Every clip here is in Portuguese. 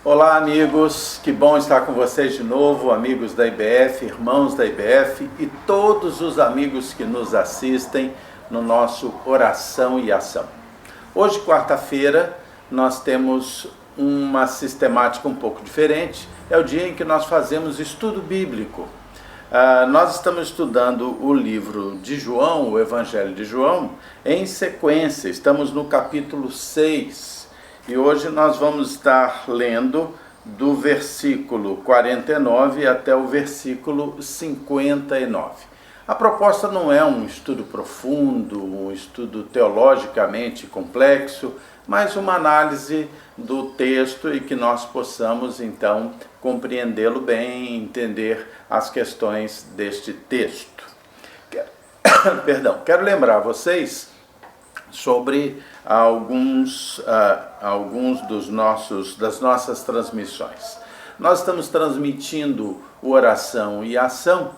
Olá amigos, que bom estar com vocês de novo, amigos da IBF, irmãos da IBF e todos os amigos que nos assistem no nosso Oração e Ação. Hoje, quarta-feira, nós temos uma sistemática um pouco diferente, é o dia em que nós fazemos estudo bíblico. Nós estamos estudando o livro de João, o Evangelho de João, em sequência, estamos no capítulo 6. E hoje nós vamos estar lendo do versículo 49 até o versículo 59. A proposta não é um estudo profundo, um estudo teologicamente complexo, mas uma análise do texto e que nós possamos, então, compreendê-lo bem, entender as questões deste texto. Quero lembrar vocês sobre alguns das nossas transmissões. Nós estamos transmitindo o Oração e Ação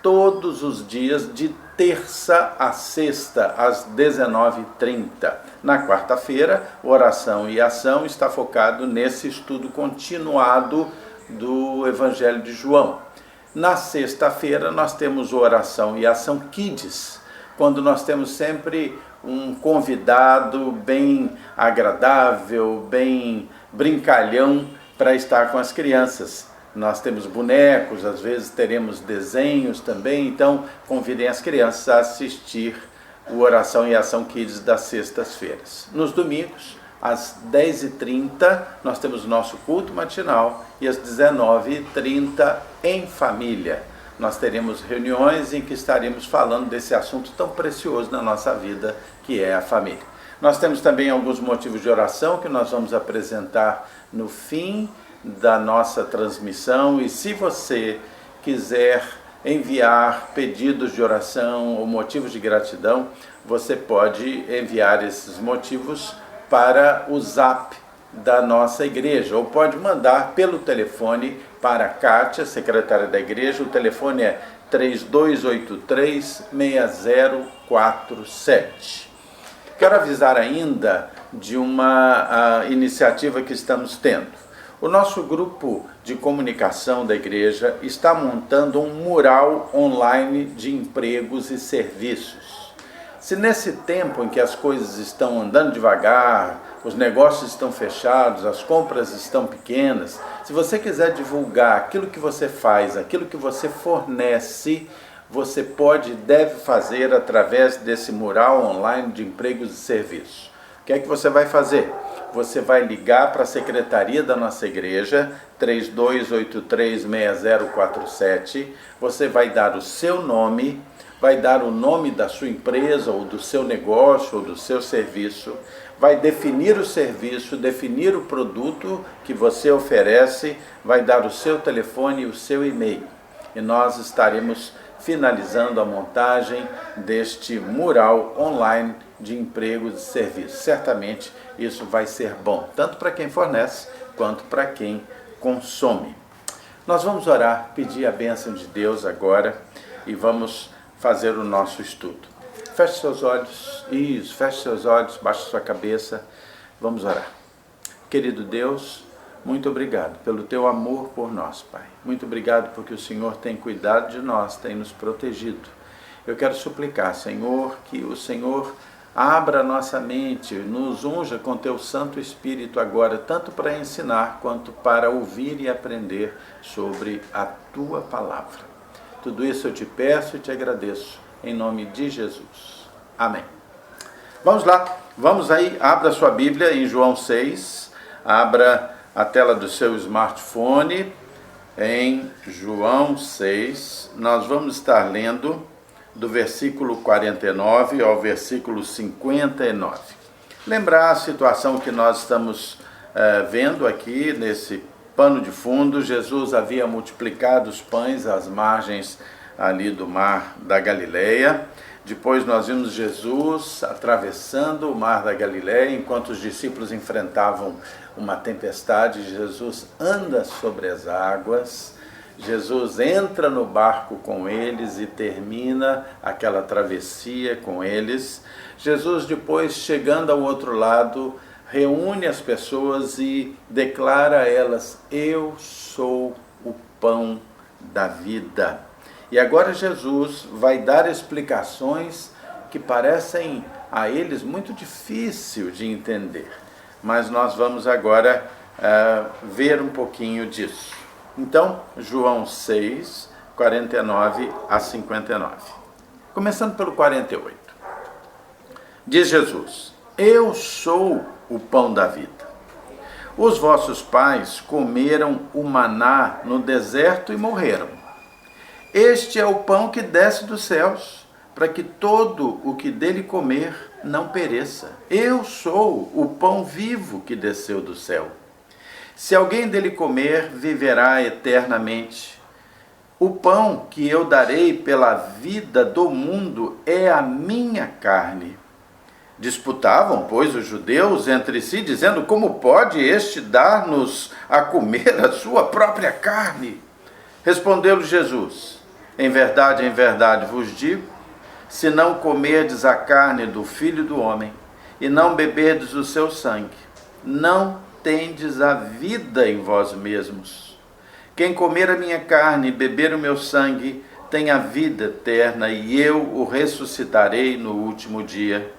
todos os dias de terça a sexta, às 19h30. Na quarta-feira, Oração e Ação está focado nesse estudo continuado do Evangelho de João. Na sexta-feira, nós temos Oração e Ação Kids, quando nós temos sempre um convidado bem agradável, bem brincalhão para estar com as crianças. Nós temos bonecos, às vezes teremos desenhos também, então convidem as crianças a assistir o Oração e Ação Kids das sextas-feiras. Nos domingos, às 10h30, nós temos o nosso culto matinal e às 19h30 em família. Nós teremos reuniões em que estaremos falando desse assunto tão precioso na nossa vida, que é a família. Nós temos também alguns motivos de oração que nós vamos apresentar no fim da nossa transmissão. E se você quiser enviar pedidos de oração ou motivos de gratidão, você pode enviar esses motivos para o Zap da nossa igreja, ou pode mandar pelo telefone para a Kátia, secretária da igreja. O telefone é 3283-6047. Quero avisar ainda de uma iniciativa que estamos tendo. O nosso grupo de comunicação da igreja está montando um mural online de empregos e serviços. Se nesse tempo em que as coisas estão andando devagar, os negócios estão fechados, as compras estão pequenas, se você quiser divulgar aquilo que você faz, aquilo que você fornece, você pode e deve fazer através desse mural online de empregos e serviços. O que é que você vai fazer? Você vai ligar para a secretaria da nossa igreja, 3283-6047, você vai dar o seu nome, vai dar o nome da sua empresa, ou do seu negócio, ou do seu serviço, vai definir o serviço, definir o produto que você oferece, vai dar o seu telefone e o seu e-mail. E nós estaremos finalizando a montagem deste mural online de empregos e serviços. Certamente isso vai ser bom, tanto para quem fornece, quanto para quem consome. Nós vamos orar, pedir a bênção de Deus agora e vamos fazer o nosso estudo. Feche seus olhos, feche seus olhos, baixe sua cabeça, vamos orar. Querido Deus, muito obrigado pelo teu amor por nós, Pai. Muito obrigado porque o Senhor tem cuidado de nós, tem nos protegido. Eu quero suplicar, Senhor, que o Senhor abra a nossa mente, nos unja com teu Santo Espírito agora, tanto para ensinar quanto para ouvir e aprender sobre a tua palavra. Tudo isso eu te peço e te agradeço, em nome de Jesus. Amém. Vamos lá, vamos aí, abra sua Bíblia em João 6, abra a tela do seu smartphone em João 6, nós vamos estar lendo do versículo 49 ao versículo 59. Lembrar a situação que nós estamos vendo aqui nesse pano de fundo. Jesus havia multiplicado os pães às margens ali do mar da Galileia. Depois nós vimos Jesus atravessando o mar da Galileia, enquanto os discípulos enfrentavam uma tempestade. Jesus anda sobre as águas, Jesus entra no barco com eles e termina aquela travessia com eles. Jesus, depois, chegando ao outro lado, reúne as pessoas e declara a elas: eu sou o pão da vida. E agora Jesus vai dar explicações que parecem a eles muito difícil de entender, mas nós vamos agora ver um pouquinho disso. Então, João 6, 49 a 59. Começando pelo 48. Diz Jesus: eu sou o pão da vida. Os vossos pais comeram o maná no deserto e morreram. Este é o pão que desce dos céus, para que todo o que dele comer não pereça. Eu sou o pão vivo que desceu do céu. Se alguém dele comer, viverá eternamente. O pão que eu darei pela vida do mundo é a minha carne. Disputavam, pois, os judeus entre si, dizendo: como pode este dar-nos a comer a sua própria carne? Respondeu-lhe Jesus: em verdade vos digo, se não comerdes a carne do Filho do Homem e não beberdes o seu sangue, não tendes a vida em vós mesmos. Quem comer a minha carne e beber o meu sangue tem a vida eterna, e eu o ressuscitarei no último dia.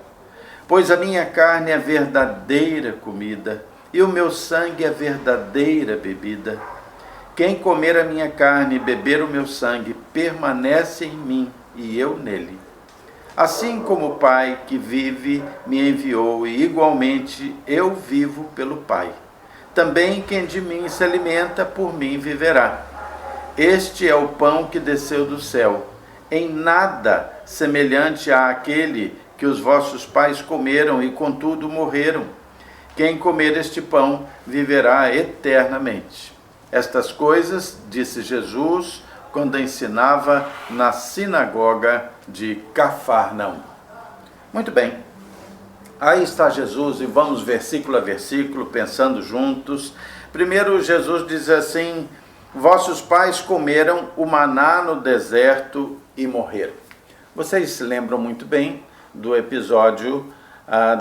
Pois a minha carne é verdadeira comida, e o meu sangue é verdadeira bebida. Quem comer a minha carne e beber o meu sangue permanece em mim, e eu nele. Assim como o Pai que vive me enviou, e igualmente eu vivo pelo Pai. Também quem de mim se alimenta, por mim viverá. Este é o pão que desceu do céu, em nada semelhante àquele que os vossos pais comeram e contudo morreram. Quem comer este pão viverá eternamente. Estas coisas disse Jesus quando ensinava na sinagoga de Cafarnaum. Muito bem, aí está Jesus e vamos versículo a versículo, pensando juntos. Primeiro Jesus diz assim: vossos pais comeram o maná no deserto e morreram. Vocês se lembram muito bem do episódio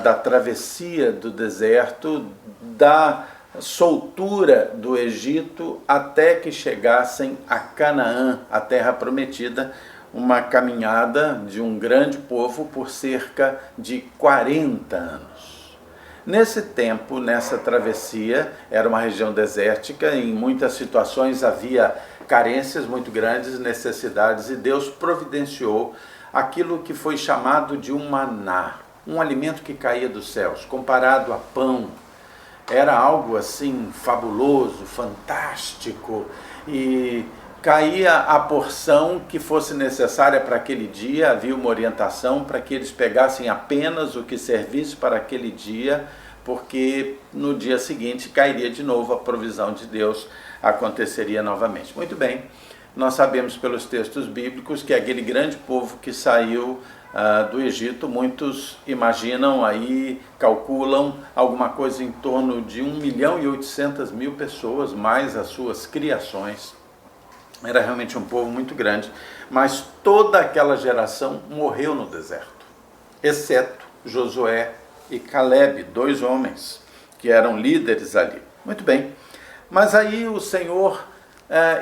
da travessia do deserto, da soltura do Egito até que chegassem a Canaã, a terra prometida, uma caminhada de um grande povo por cerca de 40 anos. Nesse tempo, nessa travessia, era uma região desértica, em muitas situações havia carências muito grandes, necessidades, e Deus providenciou aquilo que foi chamado de um maná, um alimento que caía dos céus, comparado a pão. Era algo assim fabuloso, fantástico, e caía a porção que fosse necessária para aquele dia. Havia uma orientação para que eles pegassem apenas o que servisse para aquele dia, porque no dia seguinte cairia de novo a provisão de Deus, aconteceria novamente. Muito bem, nós sabemos pelos textos bíblicos que aquele grande povo que saiu do Egito, muitos imaginam aí, calculam alguma coisa em torno de 1.800.000 pessoas, mais as suas criações. Era realmente um povo muito grande, mas toda aquela geração morreu no deserto, exceto Josué e Caleb, 2 homens que eram líderes ali. Muito bem, mas aí o Senhor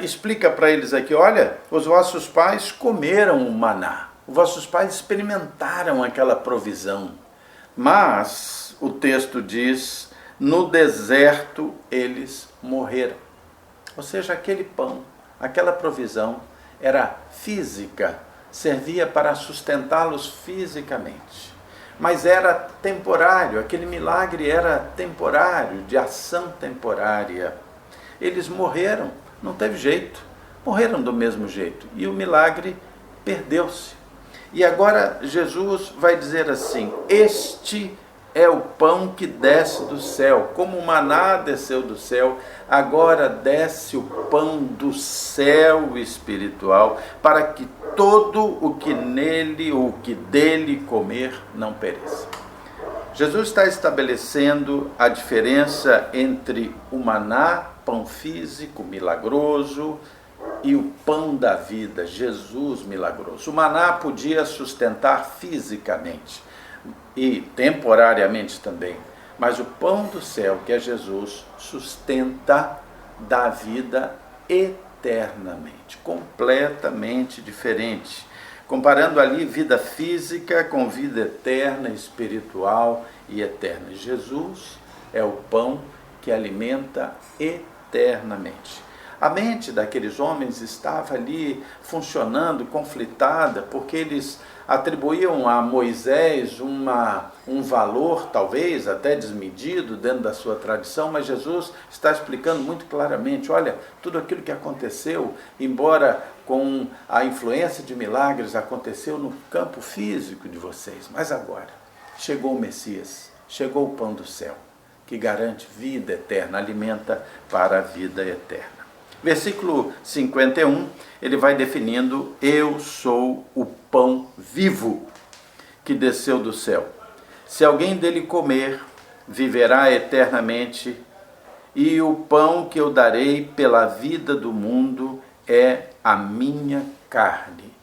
explica para eles aqui: olha, os vossos pais comeram o maná, os vossos pais experimentaram aquela provisão, mas o texto diz: no deserto eles morreram. Ou seja, aquele pão, aquela provisão era física, servia para sustentá-los fisicamente, mas era temporário, aquele milagre era temporário, de ação temporária. Eles morreram, não teve jeito, morreram do mesmo jeito, e o milagre perdeu-se. E agora Jesus vai dizer assim: este é o pão que desce do céu. Como o maná desceu do céu, agora desce o pão do céu espiritual, para que todo o que nele ou que dele comer não pereça. Jesus está estabelecendo a diferença entre o maná, pão físico, milagroso, e o pão da vida, Jesus milagroso. O maná podia sustentar fisicamente e temporariamente também, Mas o pão do céu, que é Jesus, sustenta da vida eternamente, completamente diferente. Comparando ali vida física com vida eterna, espiritual e eterna. Jesus é o pão que alimenta eternamente. A mente daqueles homens estava ali funcionando, conflitada, porque eles atribuíam a Moisés um valor, talvez até desmedido, dentro da sua tradição, mas Jesus está explicando muito claramente, olha, tudo aquilo que aconteceu, embora com a influência de milagres, aconteceu no campo físico de vocês, mas agora chegou o Messias, chegou o pão do céu, que garante vida eterna, alimenta para a vida eterna. Versículo 51, ele vai definindo: eu sou o pão vivo que desceu do céu. Se alguém dele comer, viverá eternamente, e o pão que eu darei pela vida do mundo é a minha carne.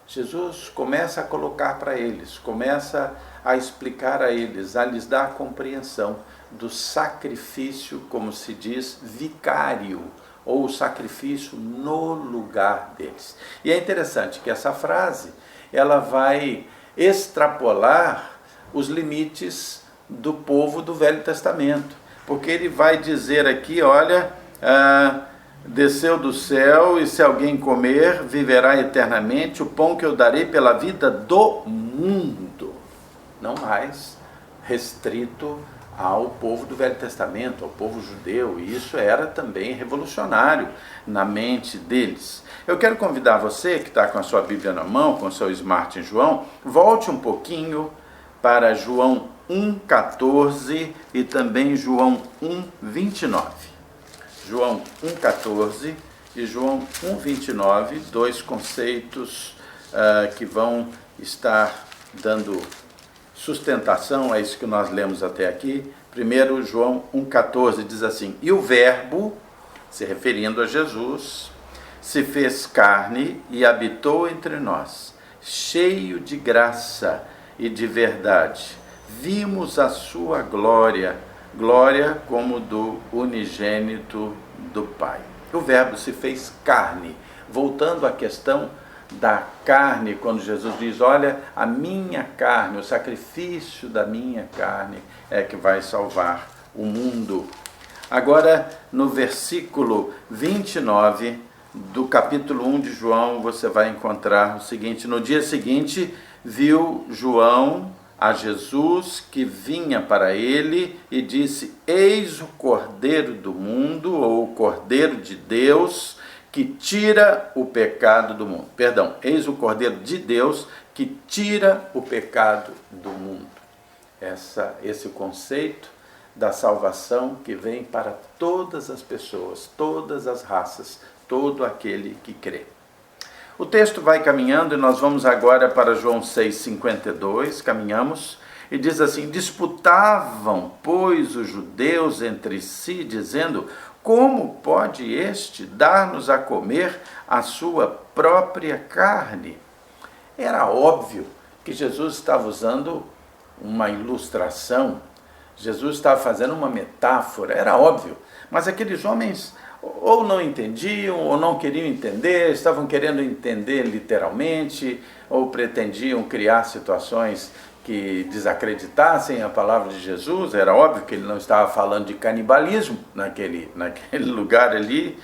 Jesus começa a colocar para eles, começa a explicar a eles, a lhes dar a compreensão do sacrifício, como se diz, vicário, ou o sacrifício no lugar deles. E é interessante que essa frase, ela vai extrapolar os limites do povo do Velho Testamento, porque ele vai dizer aqui, olha, desceu do céu, e se alguém comer, viverá eternamente, o pão que eu darei pela vida do mundo. Não mais restrito ao povo do Velho Testamento, ao povo judeu, e isso era também revolucionário na mente deles. Eu quero convidar você, que está com a sua Bíblia na mão, com o seu Smart em João, volte um pouquinho para João 1,14 e também João 1,29. João 1,14 e João 1,29, dois conceitos que vão estar dando sustentação a isso que nós lemos até aqui. Primeiro, João 1,14 diz assim: e o verbo, se referindo a Jesus, se fez carne e habitou entre nós, cheio de graça e de verdade. Vimos a sua glória, glória como do unigênito do Pai. O verbo se fez carne. Voltando à questão da carne, quando Jesus diz, olha, a minha carne, o sacrifício da minha carne é que vai salvar o mundo. Agora, no versículo 29 do capítulo 1 de João, você vai encontrar o seguinte: no dia seguinte, viu João a Jesus que vinha para ele e disse, eis o Cordeiro do mundo, ou o Cordeiro de Deus, que tira o pecado do mundo. Perdão, eis o Cordeiro de Deus que tira o pecado do mundo. Esse conceito da salvação que vem para todas as pessoas, todas as raças, todo aquele que crê. O texto vai caminhando e nós vamos agora para João 6,52, caminhamos, e diz assim, disputavam, pois, os judeus entre si, dizendo, como pode este dar-nos a comer a sua própria carne? Era óbvio que Jesus estava usando uma ilustração, Jesus estava fazendo uma metáfora, era óbvio, mas aqueles homens ou não entendiam, ou não queriam entender, estavam querendo entender literalmente, ou pretendiam criar situações que desacreditassem a palavra de Jesus. Era óbvio que ele não estava falando de canibalismo naquele lugar ali,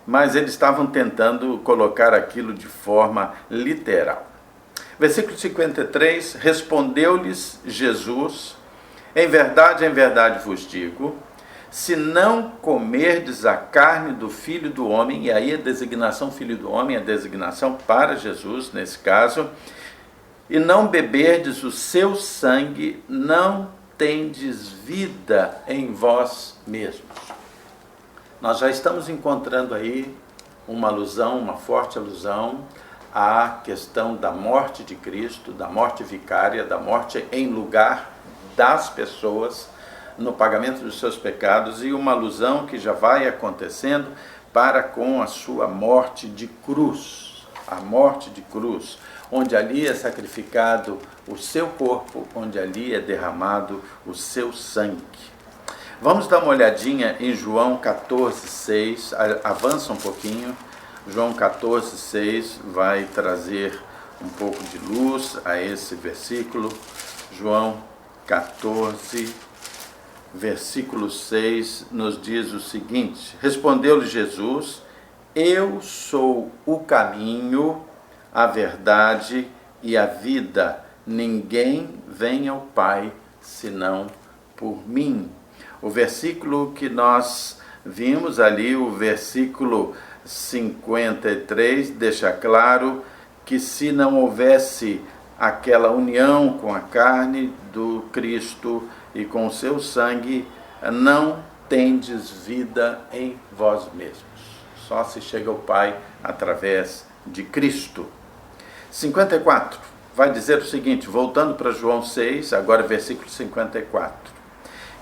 mas eles estavam tentando colocar aquilo de forma literal. Versículo 53, respondeu-lhes Jesus, em verdade vos digo, se não comerdes a carne do Filho do Homem, e aí a designação Filho do Homem, a designação para Jesus, nesse caso, e não beberdes o seu sangue, não tendes vida em vós mesmos. Nós já estamos encontrando aí uma alusão, uma forte alusão à questão da morte de Cristo, da morte vicária, da morte em lugar das pessoas, no pagamento dos seus pecados, e uma alusão que já vai acontecendo para com a sua morte de cruz, a morte de cruz, onde ali é sacrificado o seu corpo, onde ali é derramado o seu sangue. Vamos dar uma olhadinha em João 14,6, avança um pouquinho. João 14,6 vai trazer um pouco de luz a esse versículo. João 14, versículo 6 nos diz o seguinte: respondeu-lhe Jesus: eu sou o caminho, a verdade e a vida. Ninguém vem ao Pai senão por mim. O versículo que nós vimos ali, o versículo 53, deixa claro que se não houvesse aquela união com a carne do Cristo e com o seu sangue, não tendes vida em vós mesmos. Só se chega ao Pai através de Cristo. 54, vai dizer o seguinte, voltando para João 6, agora versículo 54.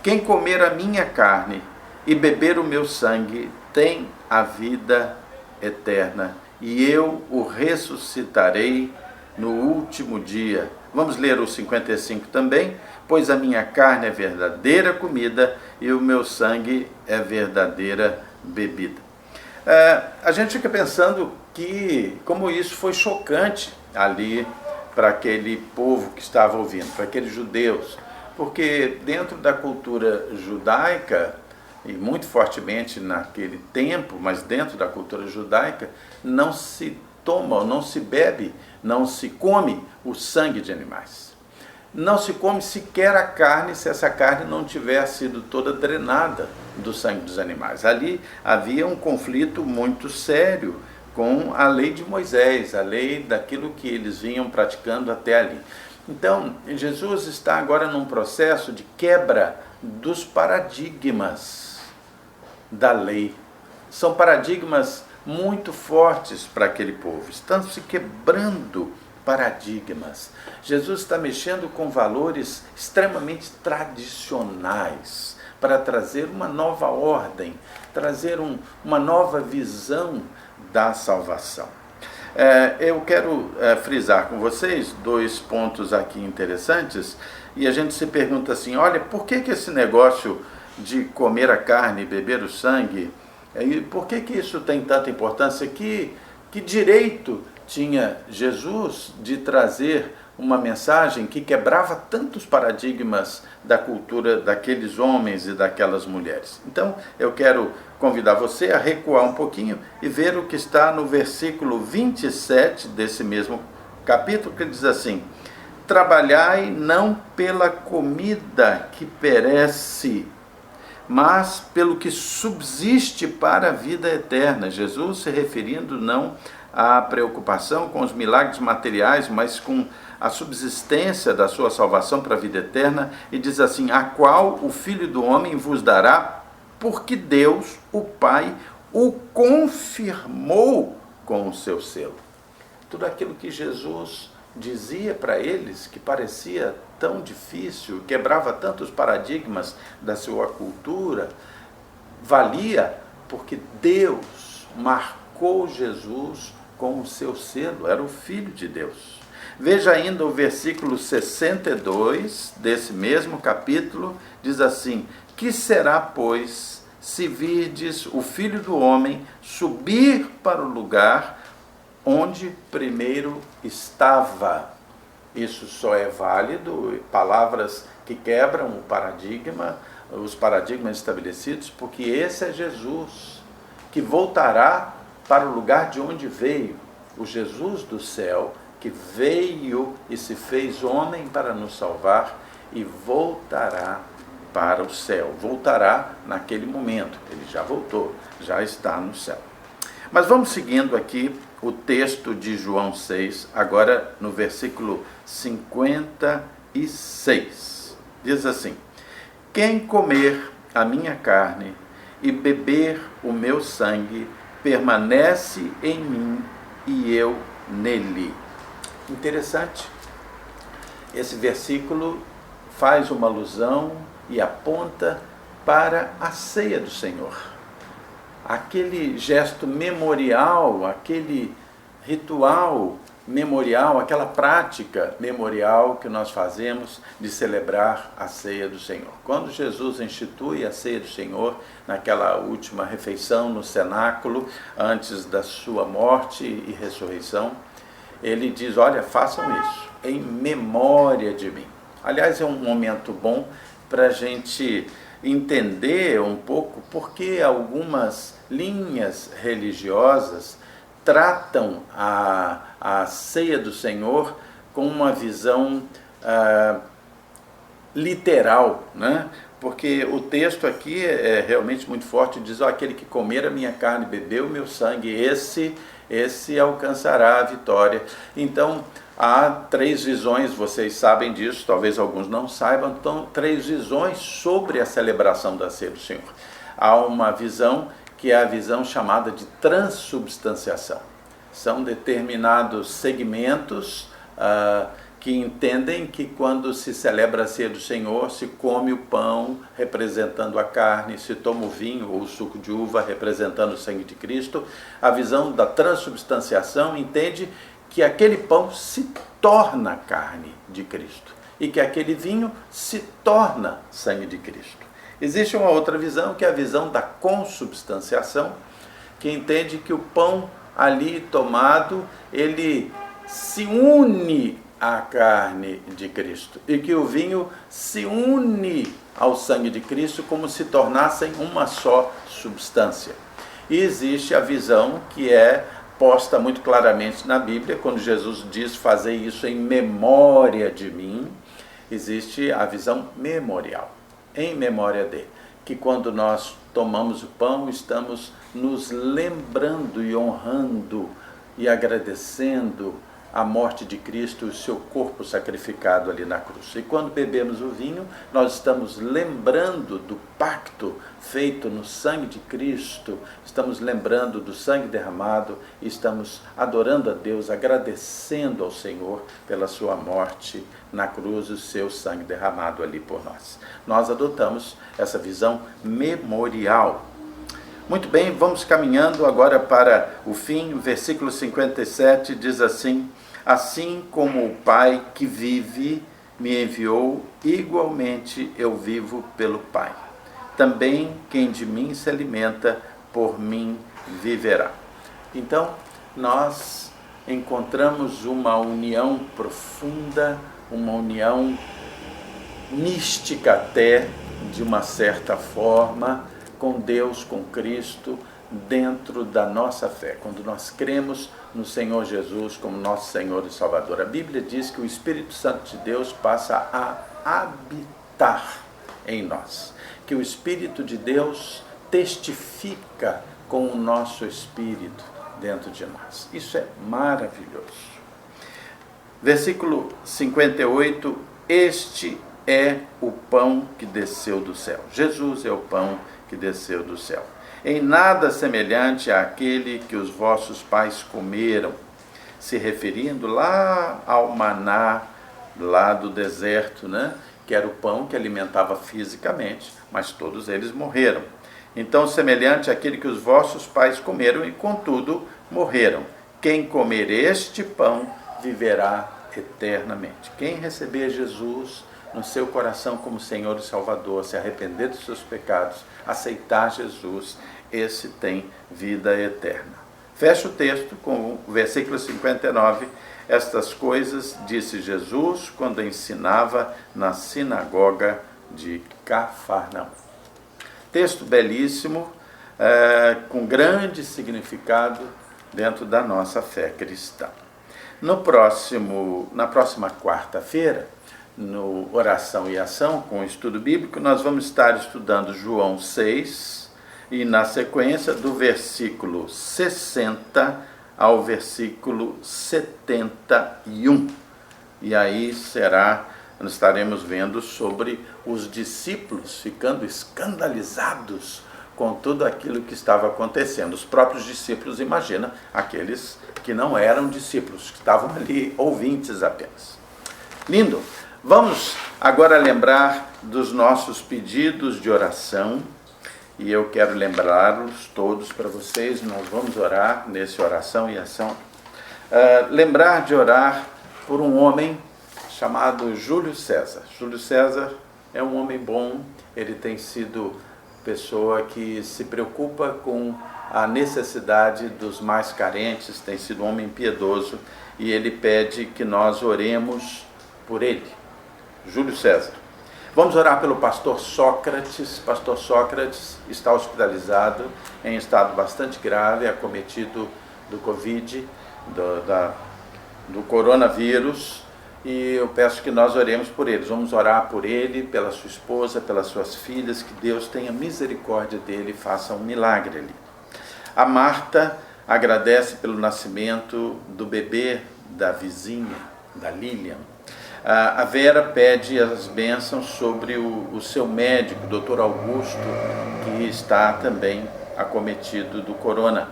Quem comer a minha carne e beber o meu sangue tem a vida eterna, e eu o ressuscitarei no último dia. Vamos ler o 55 também. Pois a minha carne é verdadeira comida e o meu sangue é verdadeira bebida. A gente fica pensando que como isso foi chocante ali para aquele povo que estava ouvindo, para aqueles judeus, porque dentro da cultura judaica, e muito fortemente naquele tempo, mas dentro da cultura judaica, não se toma, não se bebe, não se come o sangue de animais. Não se come sequer a carne se essa carne não tiver sido toda drenada do sangue dos animais. Ali havia um conflito muito sério com a lei de Moisés, a lei daquilo que eles vinham praticando até ali. Então, Jesus está agora num processo de quebra dos paradigmas da lei. São paradigmas muito fortes para aquele povo. Estão se quebrando paradigmas. Jesus está mexendo com valores extremamente tradicionais para trazer uma nova ordem, trazer uma nova visão da salvação. Eu quero frisar com vocês dois pontos aqui interessantes, e a gente se pergunta assim, olha, por que esse negócio de comer a carne e beber o sangue, por que isso tem tanta importância? Que direito tinha Jesus de trazer uma mensagem que quebrava tantos paradigmas da cultura daqueles homens e daquelas mulheres? Então, eu quero convidar você a recuar um pouquinho e ver o que está no versículo 27 desse mesmo capítulo, que diz assim: trabalhai não pela comida que perece, mas pelo que subsiste para a vida eterna. Jesus se referindo não à preocupação com os milagres materiais, mas com a subsistência da sua salvação para a vida eterna, e diz assim: a qual o Filho do Homem vos dará, porque Deus, o Pai, o confirmou com o seu selo. Tudo aquilo que Jesus dizia para eles, que parecia tão difícil, quebrava tantos paradigmas da sua cultura, valia porque Deus marcou Jesus com o seu selo, era o Filho de Deus. Veja ainda o versículo 62 desse mesmo capítulo, diz assim: que será, pois, se virdes o Filho do Homem subir para o lugar onde primeiro estava? Isso só é válido, palavras que quebram o paradigma, os paradigmas estabelecidos, porque esse é Jesus, que voltará para o lugar de onde veio, o Jesus do céu, que veio e se fez homem para nos salvar, e voltará para o céu. Voltará naquele momento, ele já voltou, já está no céu. Mas vamos seguindo aqui o texto de João 6, agora no versículo 56. Diz assim: quem comer a minha carne e beber o meu sangue, permanece em mim e eu nele. Interessante. Esse versículo faz uma alusão e aponta para a ceia do Senhor. Aquele gesto memorial, aquele ritual memorial, aquela prática memorial que nós fazemos de celebrar a ceia do Senhor. Quando Jesus institui a ceia do Senhor, naquela última refeição no cenáculo, antes da sua morte e ressurreição, ele diz, olha, façam isso em memória de mim. Aliás, é um momento bom para a gente entender um pouco porque algumas linhas religiosas tratam a ceia do Senhor com uma visão literal, né? Porque o texto aqui é realmente muito forte, diz, aquele que comer a minha carne e beber o meu sangue, esse alcançará a vitória. Então, há 3 visões, vocês sabem disso, talvez alguns não saibam, então 3 visões sobre a celebração da ceia do Senhor. Há uma visão que é a visão chamada de transubstanciação. São determinados segmentos que entendem que quando se celebra a ceia do Senhor, se come o pão representando a carne, se toma o vinho ou o suco de uva representando o sangue de Cristo. A visão da transubstanciação entende que aquele pão se torna carne de Cristo e que aquele vinho se torna sangue de Cristo. Existe uma outra visão, que é a visão da consubstanciação, que entende que o pão ali tomado, ele se une à carne de Cristo e que o vinho se une ao sangue de Cristo como se tornassem uma só substância. E existe a visão que é posta muito claramente na Bíblia, quando Jesus diz fazer isso em memória de mim, existe a visão memorial, em memória de, que quando nós tomamos o pão, estamos nos lembrando e honrando e agradecendo a morte de Cristo, o seu corpo sacrificado ali na cruz. E quando bebemos o vinho, nós estamos lembrando do pacto feito no sangue de Cristo, estamos lembrando do sangue derramado e estamos adorando a Deus, agradecendo ao Senhor pela sua morte na cruz, o seu sangue derramado ali por nós. Nós adotamos essa visão memorial. Muito bem, vamos caminhando agora para o fim. O versículo 57 diz assim: assim como o Pai que vive me enviou, igualmente eu vivo pelo Pai. Também quem de mim se alimenta, por mim viverá. Então, nós encontramos uma união profunda, uma união mística até, de uma certa forma, com Deus, com Cristo, dentro da nossa fé. Quando nós cremos no Senhor Jesus como nosso Senhor e Salvador. A Bíblia diz que o Espírito Santo de Deus passa a habitar em nós. Que o Espírito de Deus testifica com o nosso espírito dentro de nós. Isso é maravilhoso. Versículo 58, este é o pão que desceu do céu. Jesus é o pão que desceu do céu. Em nada semelhante àquele que os vossos pais comeram, se referindo lá ao maná, lá do deserto, né? Que era o pão que alimentava fisicamente, mas todos eles morreram. Então, semelhante àquele que os vossos pais comeram e, contudo, morreram. Quem comer este pão viverá eternamente. Quem receber Jesus no seu coração como Senhor e Salvador, se arrepender dos seus pecados, aceitar Jesus, esse tem vida eterna. Fecha o texto com o versículo 59. Estas coisas disse Jesus quando ensinava na sinagoga de Cafarnaum. Texto belíssimo, com grande significado dentro da nossa fé cristã. Na próxima quarta-feira, no Oração e Ação, com o estudo bíblico, nós vamos estar estudando João 6, e na sequência do versículo 60 ao versículo 71. E aí nós estaremos vendo sobre os discípulos ficando escandalizados com tudo aquilo que estava acontecendo. Os próprios discípulos, imagina, aqueles que não eram discípulos, que estavam ali ouvintes apenas. Lindo! Vamos agora lembrar dos nossos pedidos de oração, e eu quero lembrá-los todos para vocês. Nós vamos orar nesse Oração e Ação lembrar de orar por um homem chamado Júlio César. Júlio César é um homem bom, ele tem sido pessoa que se preocupa com a necessidade dos mais carentes, tem sido um homem piedoso, e ele pede que nós oremos por ele. Júlio César. Vamos orar pelo pastor Sócrates. Pastor Sócrates está hospitalizado em estado bastante grave, acometido do Covid, do coronavírus, e eu peço que nós oremos por eles. Vamos orar por ele, pela sua esposa, pelas suas filhas, que Deus tenha misericórdia dele e faça um milagre ali. A Marta agradece pelo nascimento do bebê da vizinha, da Lilian. A Vera pede as bênçãos sobre o seu médico, o Dr. Augusto, que está também acometido do corona.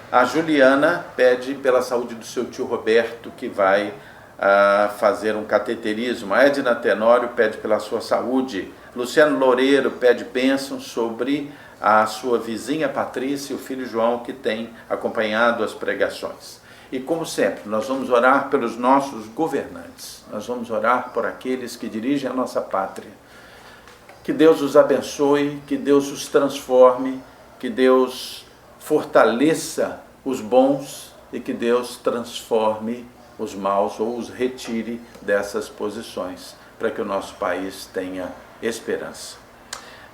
A Juliana pede pela saúde do seu tio Roberto, que vai fazer um cateterismo. A Edna Tenório pede pela sua saúde. Luciano Loureiro pede bênçãos sobre a sua vizinha Patrícia e o filho João, que tem acompanhado as pregações. E como sempre, nós vamos orar pelos nossos governantes, nós vamos orar por aqueles que dirigem a nossa pátria. Que Deus os abençoe, que Deus os transforme, que Deus fortaleça os bons e que Deus transforme os maus ou os retire dessas posições, para que o nosso país tenha esperança.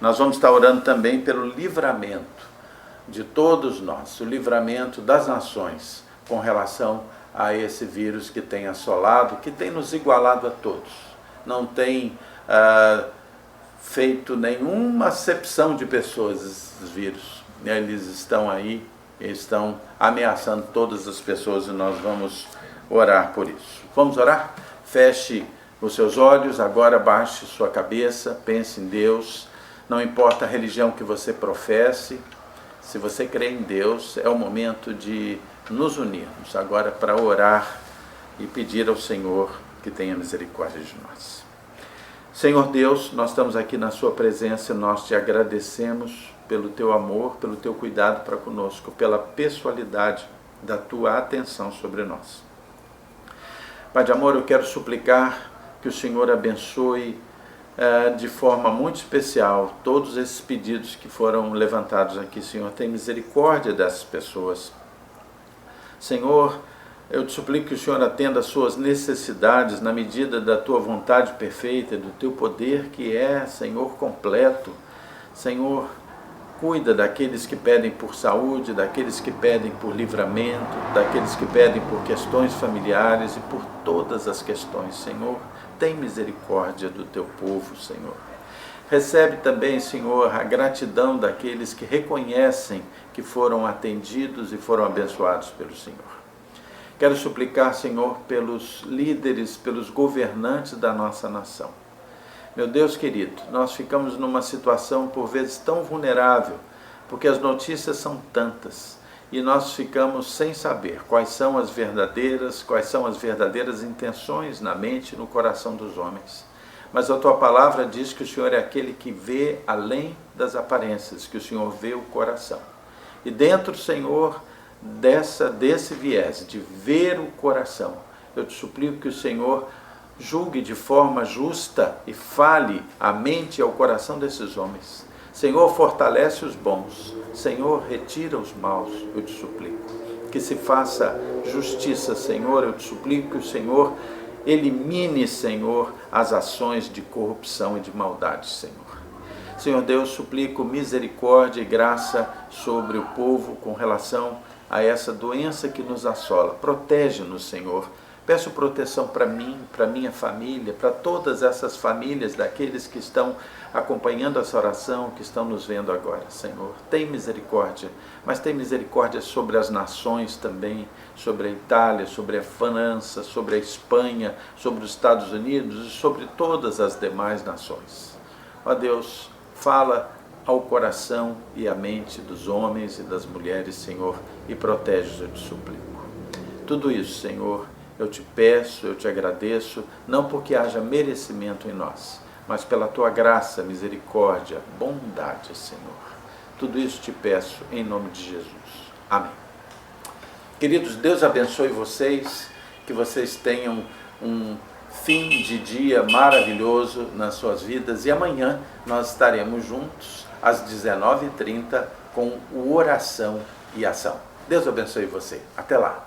Nós vamos estar orando também pelo livramento de todos nós, o livramento das nações, com relação a esse vírus que tem assolado, que tem nos igualado a todos. Não tem feito nenhuma acepção de pessoas, esses vírus. Eles estão aí, estão ameaçando todas as pessoas, e nós vamos orar por isso. Vamos orar? Feche os seus olhos, agora baixe sua cabeça, pense em Deus. Não importa a religião que você professe, se você crê em Deus, é o momento de nos unirmos agora para orar e pedir ao Senhor que tenha misericórdia de nós. Senhor Deus, nós estamos aqui na sua presença e nós te agradecemos pelo teu amor, pelo teu cuidado para conosco, pela pessoalidade da tua atenção sobre nós. Pai de amor, eu quero suplicar que o Senhor abençoe de forma muito especial todos esses pedidos que foram levantados aqui. Senhor, tem misericórdia dessas pessoas. Senhor, eu te suplico que o Senhor atenda às suas necessidades na medida da tua vontade perfeita, do teu poder que é, Senhor, completo. Senhor, cuida daqueles que pedem por saúde, daqueles que pedem por livramento, daqueles que pedem por questões familiares e por todas as questões, Senhor. Tem misericórdia do teu povo, Senhor. Recebe também, Senhor, a gratidão daqueles que reconhecem que foram atendidos e foram abençoados pelo Senhor. Quero suplicar, Senhor, pelos líderes, pelos governantes da nossa nação. Meu Deus querido, nós ficamos numa situação por vezes tão vulnerável, porque as notícias são tantas, e nós ficamos sem saber quais são as verdadeiras intenções na mente e no coração dos homens. Mas a tua palavra diz que o Senhor é aquele que vê além das aparências, que o Senhor vê o coração. E dentro, Senhor, desse viés de ver o coração, eu te suplico que o Senhor julgue de forma justa e fale à mente e ao coração desses homens. Senhor, fortalece os bons. Senhor, retira os maus, eu te suplico. Que se faça justiça, Senhor, eu te suplico que o Senhor elimine, Senhor, as ações de corrupção e de maldade, Senhor. Senhor Deus, suplico misericórdia e graça sobre o povo com relação a essa doença que nos assola. Protege-nos, Senhor. Peço proteção para mim, para minha família, para todas essas famílias daqueles que estão acompanhando essa oração, que estão nos vendo agora, Senhor. Tem misericórdia, mas tem misericórdia sobre as nações também, sobre a Itália, sobre a França, sobre a Espanha, sobre os Estados Unidos e sobre todas as demais nações. Ó Deus, fala ao coração e à mente dos homens e das mulheres, Senhor, e protege-os, eu te suplico. Tudo isso, Senhor, eu te peço, eu te agradeço, não porque haja merecimento em nós, mas pela tua graça, misericórdia, bondade, Senhor. Tudo isso te peço em nome de Jesus. Amém. Queridos, Deus abençoe vocês, que vocês tenham um fim de dia maravilhoso nas suas vidas, e amanhã nós estaremos juntos às 19h30 com o Oração e Ação. Deus abençoe você. Até lá.